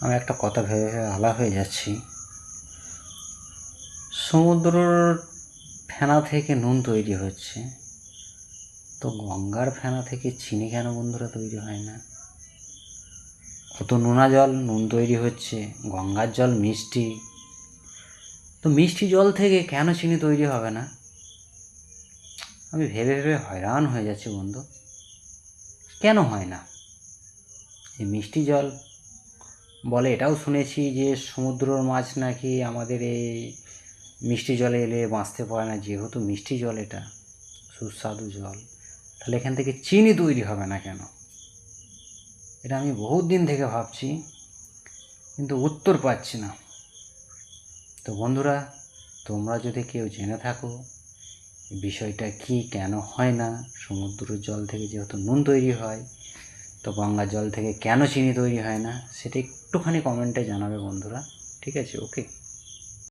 আমি একটা কথা ভেবে ভেবে আলা হয়ে যাচ্ছি। সমুদ্রর ফেনা থেকে নুন তৈরি হচ্ছে, তো গঙ্গার ফেনা থেকে চিনি কেন বন্ধুরা তৈরি হয় না? কত নোনা জল নুন তৈরি হচ্ছে, গঙ্গার জল মিষ্টি, তো মিষ্টি জল থেকে কেন চিনি তৈরি হবে না? আমি ভেবে ভেবে হয়রান হয়ে যাচ্ছি বন্ধু, কেন হয় না? এই মিষ্টি জল বলে, এটাও শুনেছি যে সমুদ্রর মাছ নাকি আমাদের এই মিষ্টি জলে এলে বাঁচতে পারে না, যেহেতু মিষ্টি জল, এটা সুস্বাদু জল, তাহলে এখান থেকে চিনি তৈরি হবে না কেন? এটা আমি বহুত দিন থেকে ভাবছি, কিন্তু উত্তর পাচ্ছি না। তো বন্ধুরা, তোমরা যদি কেউ জেনে থাকো বিষয়টা কি, কেন হয় না, সমুদ্রের জল থেকে যেহেতু নুন তৈরি হয়, তো গঙ্গার জল থেকে কেন চিনি তৈরি হয় না, সেটা একটুখানি কমেন্টে জানাবে বন্ধুরা। ঠিক আছে, ওকে।